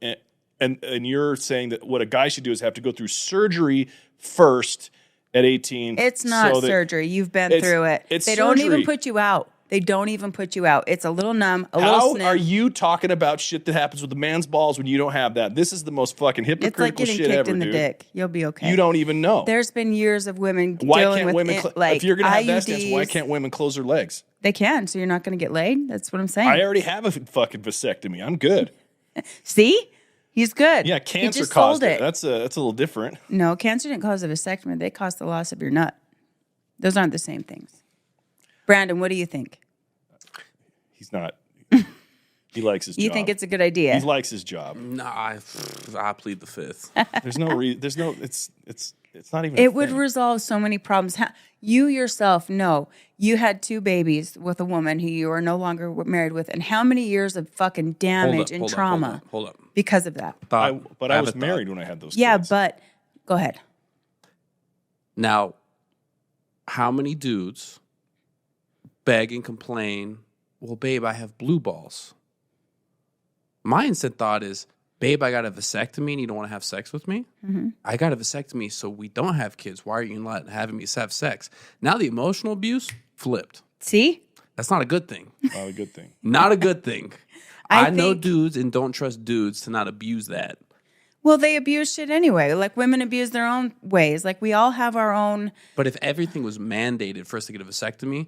And you're saying that what a guy should do is have to go through surgery first at 18. It's not surgery. You've been through it. They don't even put you out. They don't even put you out. It's a little numb, little snip. How are you talking about shit that happens with a man's balls when you don't have that? This is the most fucking hypocritical shit ever, dude. It's like getting kicked in the dick. You'll be okay. You don't even know. There's been years of women dealing with if you're going to have that stance, why can't women close their legs? They can, so you're not going to get laid? That's what I'm saying. I already have a fucking vasectomy. I'm good. See? He's good. Yeah, cancer caused it. That's a little different. No, cancer didn't cause a vasectomy. They caused the loss of your nut. Those aren't the same things. Brandon, what do you think? He's not. He likes his job. You think it's a good idea? He likes his job. No, I plead the fifth. There's no reason. There's no. It's not even. It would resolve so many problems. You yourself know you had 2 babies with a woman who you are no longer married with, and how many years of fucking damage and trauma hold up. Because of that. I was married when I had those. Yeah, kids. but go ahead. Now, how many dudes beg and complain? Well, babe, I have blue balls. My instant thought is, babe, I got a vasectomy and you don't want to have sex with me? Mm-hmm. I got a vasectomy so we don't have kids. Why are you not having me have sex? Now the emotional abuse flipped. See? That's not a good thing. Not a good thing. Not a good thing. I know dudes and don't trust dudes to not abuse that. Well, they abuse shit anyway. Like women abuse their own ways. Like we all have our own. But if everything was mandated for us to get a vasectomy,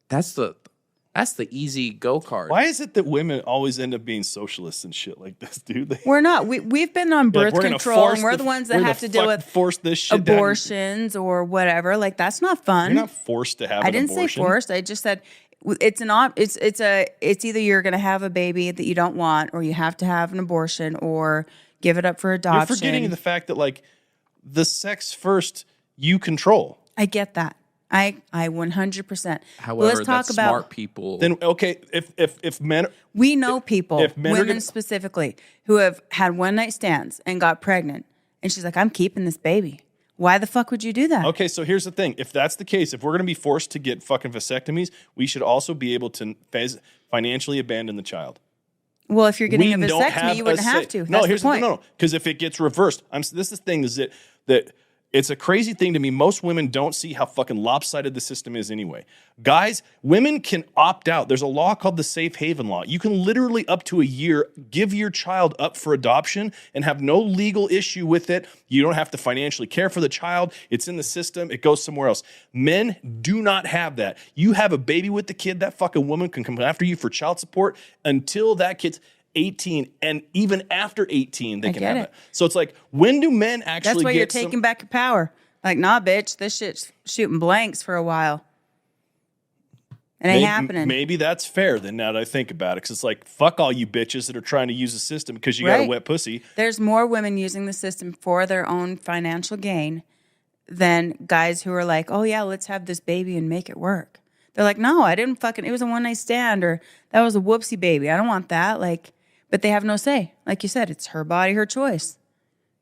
that's the easy go card. Why is it that women always end up being socialists and shit like this, dude? We're not. We've been on birth control, and we're the ones that have to deal with force this shit abortions or whatever. Like that's not fun. You're not forced to have. I didn't say forced. I just said it's either you're going to have a baby that you don't want, or you have to have an abortion, or give it up for adoption. You're forgetting the fact that like the sex first you control. I get that. I 100%. However, let's talk about smart people. Then okay, if men, we know people, women specifically, who have had one night stands and got pregnant, and she's like, "I'm keeping this baby." Why the fuck would you do that? Okay, so here's the thing: if that's the case, if we're going to be forced to get fucking vasectomies, we should also be able to financially abandon the child. Well, if you're getting a vasectomy, you wouldn't have to. No, here's the point. No, because if it gets reversed, this is the thing is that. It's a crazy thing to me. Most women don't see how fucking lopsided the system is anyway. Guys, women can opt out. There's a law called the Safe Haven Law. You can literally up to a year give your child up for adoption and have no legal issue with it. You don't have to financially care for the child. It's in the system. It goes somewhere else. Men do not have that. You have a baby with the kid, that fucking woman can come after you for child support until that kid's 18, and even after 18, they can have it. So it's like, when do men actually That's why you're taking back your power. Like, nah, bitch, this shit's shooting blanks for a while. It ain't happening. Maybe that's fair then, now that I think about it, because it's like, fuck all you bitches that are trying to use the system because you got a wet pussy. There's more women using the system for their own financial gain than guys who are like, oh yeah, let's have this baby and make it work. They're like, no, I didn't it was a one night stand, or that was a whoopsie baby. I don't want that. Like, but they have no say. Like you said, it's her body, her choice.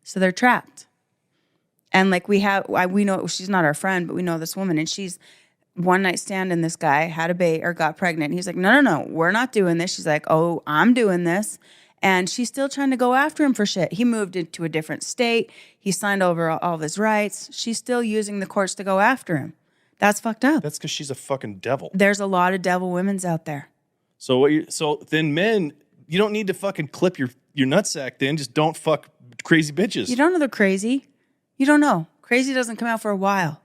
So they're trapped. And like we know she's not our friend, but we know this woman, and she's one night stand and this guy had a baby or got pregnant. He's like, no, we're not doing this. She's like, oh, I'm doing this. And she's still trying to go after him for shit. He moved into a different state. He signed over all of his rights. She's still using the courts to go after him. That's fucked up. That's because she's a fucking devil. There's a lot of devil women's out there. So then men, you don't need to fucking clip your nutsack then. Just don't fuck crazy bitches. You don't know they're crazy. You don't know. Crazy doesn't come out for a while.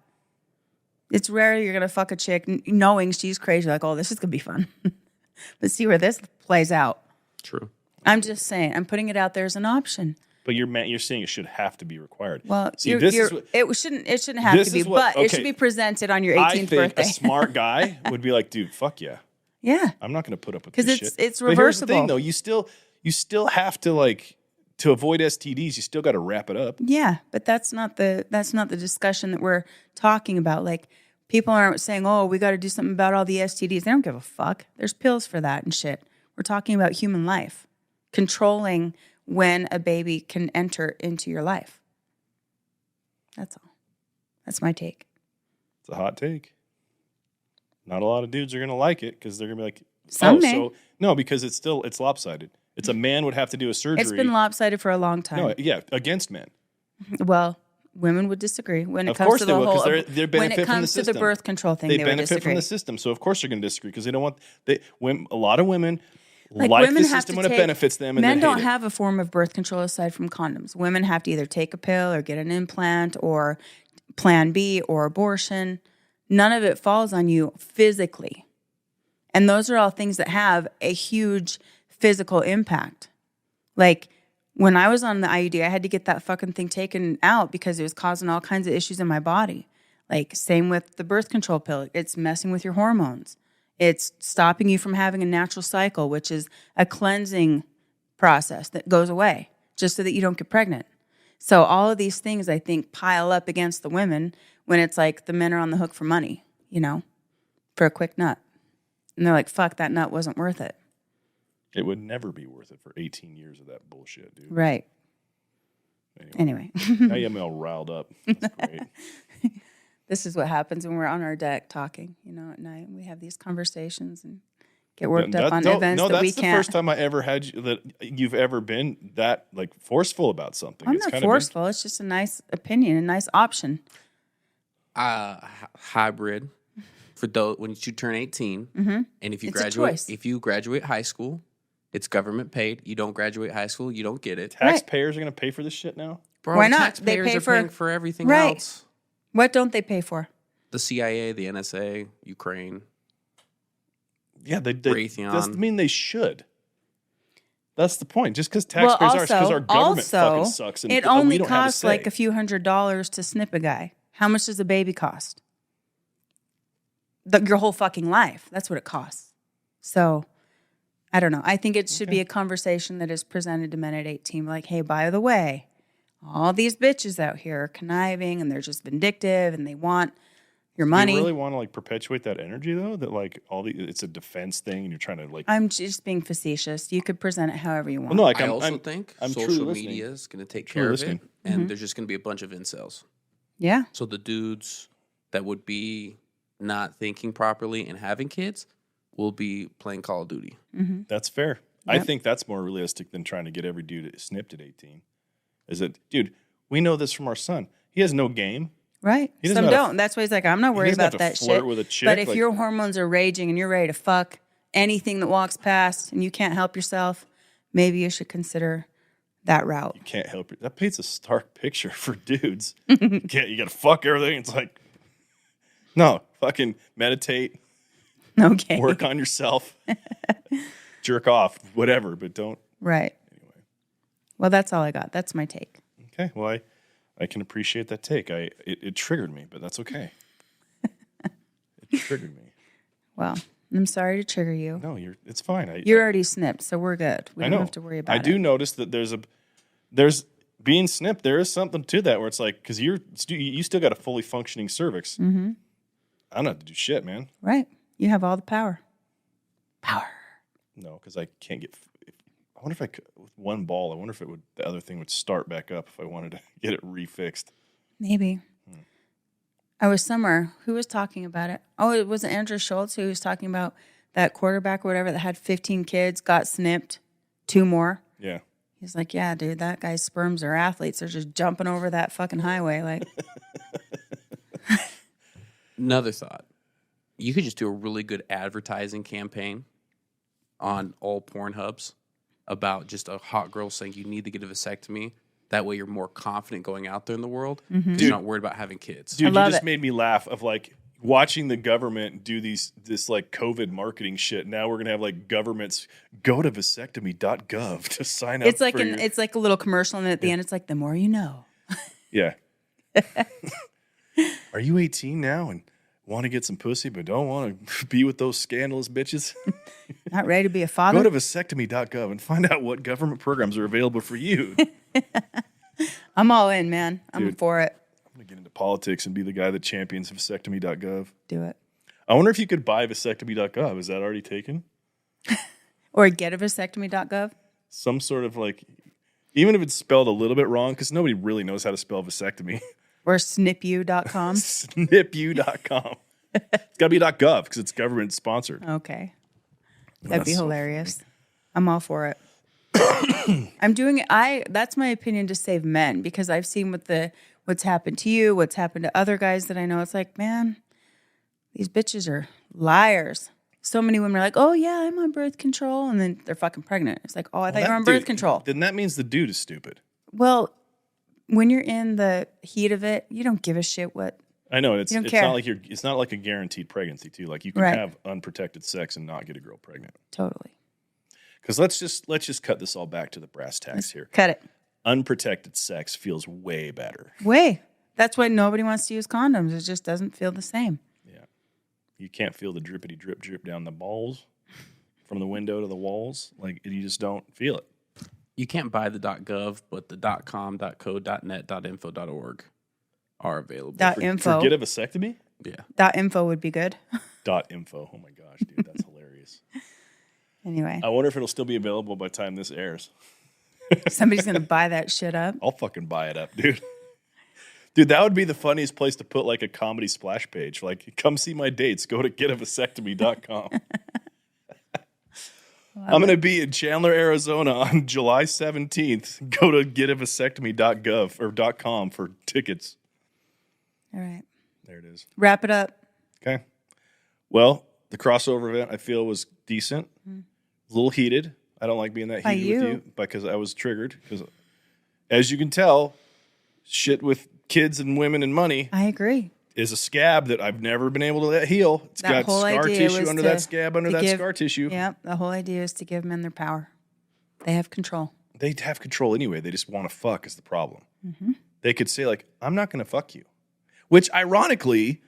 It's rare you're going to fuck a chick knowing she's crazy. Like, oh, this is going to be fun. Let's see where this plays out. True. I'm just saying. I'm putting it out there as an option. But you're saying it should have to be required. Well, see, it shouldn't have to be, but it should be presented on your 18th I think birthday. a smart guy would be like, dude, fuck yeah. Yeah. I'm not going to put up with this shit. Because it's reversible. But here's the thing, reversible. though. You still have to, like, to avoid STDs, you still got to wrap it up. Yeah, but that's not the discussion that we're talking about. Like, people aren't saying, oh, we got to do something about all the STDs. They don't give a fuck. There's pills for that and shit. We're talking about human life. Controlling when a baby can enter into your life. That's all. That's my take. It's a hot take. Not a lot of dudes are going to like it because they're going to be like, Some may. So no, because it's lopsided. It's a man would have to do a surgery. It's been lopsided for a long time. No, yeah, against men. Well, women would dispay when it Of comes course to they the will, whole. 'cause they're When it benefit from the comes to the system. birth control thing, They they would benefit disagree. from the system, so of course they're going to disagree because they don't want. A lot of women Like like women the have system to when it take- benefits them, and men then hate don't it. have a form of birth control aside from condoms. Women have to either take a pill or get an implant or Plan B or abortion. None of it falls on you physically. And those are all things that have a huge physical impact. Like when I was on the IUD, I had to get that fucking thing taken out because it was causing all kinds of issues in my body. Like same with the birth control pill. It's messing with your hormones. It's stopping you from having a natural cycle, which is a cleansing process that goes away just so that you don't get pregnant. So all of these things, I think, pile up against the women when it's like the men are on the hook for money, for a quick nut. And they're like, fuck, that nut wasn't worth it. It would never be worth it for 18 years of that bullshit, dude. Right. Anyway. Now you have me all riled up. That's great. This is what happens when we're on our deck talking, at night. We have these conversations and get worked up on events that we can't. That's the first time I ever had that you've ever been that like forceful about something. I'm It's not kind of forceful. It's just a nice opinion, a nice option. Hybrid for those when you turn 18, and if you It's a choice. graduate high school, it's government paid. You don't graduate high school, you don't get it. Taxpayers are going to pay for this shit now? Bro, Why not? They Taxpayers pay are for- paying for everything Right. else. What don't they pay for? The CIA, the NSA, Ukraine. Yeah, they Raytheon. doesn't mean they should. That's the point. Just because taxpayers are, because our government fucking sucks. And it we only don't have costs say. like a few $100s to snip a guy. How much does a baby cost? Your whole fucking life. That's what it costs. So, I don't know. I think it should be a conversation that is presented to men at 18. Like, hey, by the way, all these bitches out here are conniving and they're just vindictive and they want your money. Do you really want to like perpetuate that energy though? That like it's a defense thing and you're trying to like. I'm just being facetious. You could present it however you want. Well, no, like I also think I'm truly social listening. media is going to take Truly care listening. of it, and there's just going to be a bunch of incels. Yeah. So the dudes that would be not thinking properly and having kids will be playing Call of Duty. That's fair. I think that's more realistic than trying to get every dude snipped at 18. Is it, dude? We know this from our son. He has no game. Right. He doesn't Some have to- don't. That's why he's like, I'm not worried doesn't have about to that flirt shit. with a chick, But if like- your hormones are raging and you're ready to fuck anything that walks past and you can't help yourself, maybe you should consider that route. You can't help it. That paints a stark picture for dudes. You got to fuck everything. It's like, no, fucking meditate, Okay. work on yourself, jerk off, whatever, but don't. Right. Anyway. Well, that's all I got. That's my take. Okay, well, I can appreciate that take. It triggered me, but that's okay. It triggered me. Well, I'm sorry to trigger you. No, it's fine. You're already snipped, so we're good. We I don't know. have to worry about I it. do notice that there's being snipped. There is something to that where it's like because you still got a fully functioning cervix. Mm-hmm. I don't have to do shit, man. Right. You have all the power. Power. No, because I can't get. I wonder if I could with one ball. I wonder if the other thing would start back up if I wanted to get it refixed. Maybe. I was somewhere. Who was talking about it? Oh, it was Andrew Schultz who was talking about that quarterback or whatever that had 15 kids, got snipped, 2 more. Yeah. He's like, yeah, dude, that guy's sperms are athletes. They're just jumping over that fucking highway. Like, Another thought. You could just do a really good advertising campaign on all porn hubs about just a hot girl saying you need to get a vasectomy. That way you're more confident going out there in the world because you're not worried about having kids. Dude, you just made me laugh of like watching the government do this like COVID marketing shit. Now we're going to have like governments go to vasectomy.gov to sign up. it's like a little commercial, and at the end, it's like, the more you know. Yeah. Are you 18 now and want to get some pussy but don't want to be with those scandalous bitches? Not ready to be a father? Go to vasectomy.gov and find out what government programs are available for you. I'm all in, man. I'm Dude, for it. I'm going to get into politics and be the guy that champions vasectomy.gov. Do it. I wonder if you could buy vasectomy.gov. Is that already taken? Or get a vasectomy.gov? Some sort of like, even if it's spelled a little bit wrong, because nobody really knows how to spell vasectomy. Or snipu.com? Snipu.com. It's got to be .gov because it's government sponsored. Okay. That'd be hilarious. So I'm all for it. I'm doing it. That's my opinion, to save men, because I've seen what's happened to you, what's happened to other guys that I know. It's like, man, these bitches are liars. So many women are like, oh yeah, I'm on birth control, and then they're fucking pregnant. It's like, oh, I thought you were on birth control. Then that means the dude is stupid. Well, when you're in the heat of it, you don't give a shit what. I know it's care. not like it's not like a guaranteed pregnancy too. Like you can have unprotected sex and not get a girl pregnant. Totally. Because let's just cut this all back to the brass tacks here. Cut it. Unprotected sex feels way better. Way. That's why nobody wants to use condoms. It just doesn't feel the same. Yeah. You can't feel the drippity drip drip down the balls from the window to the walls. Like you just don't feel it. You can't buy the .gov, but the .com, .co, .net, .info.org are available. .info. For get a vasectomy? Yeah. .info would be good. .info. Oh my gosh, dude, that's hilarious. Anyway. I wonder if it'll still be available by the time this airs. Somebody's going to buy that shit up. I'll fucking buy it up, dude. Dude, that would be the funniest place to put like a comedy splash page. Like, come see my dates. Go to getavasectomy.com. I'm going to be in Chandler, Arizona on July 17th. Go to getavasectomy.gov or .com for tickets. All right. There it is. Wrap it up. Okay. Well, the crossover event I feel was decent. A little heated. I don't like being that heated with you because I was triggered. Because as you can tell, shit with kids and women and money. I agree. Is a scab that I've never been able to let heal. It's got scar tissue under that scab, under that scar tissue. Yeah, the whole idea is to give men their power. They have control. They have control anyway. They just want to fuck is the problem. Mm-hmm. They could say like, I'm not going to fuck you. Which ironically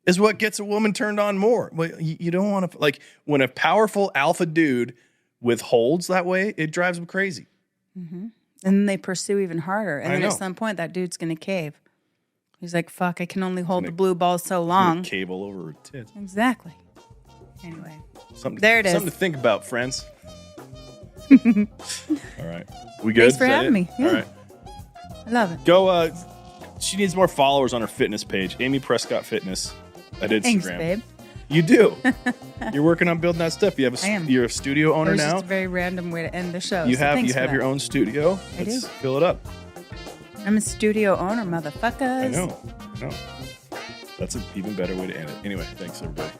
is what gets a woman turned on more. Well, you don't want to, like when a powerful alpha dude withholds that way, it drives them crazy. Mm-hmm. And then they pursue even harder. And then at some point that dude's going to cave. He's like, fuck, I can only hold the blue ball so long. Cable over her tits. Exactly. Anyway. There it is. Something to think about, friends. All right. We good? Thanks for having me. Yeah. All right. I love it. Go, she needs more followers on her fitness page. Amie Prescott Fitness at Instagram. Thanks, babe. You do. You're working on building that stuff. You're a studio owner now. It was just a very random way to end the show. You have your own studio. I do. Fill it up. I'm a studio owner, motherfuckers. I know. That's an even better way to end it. Anyway, thanks, everybody.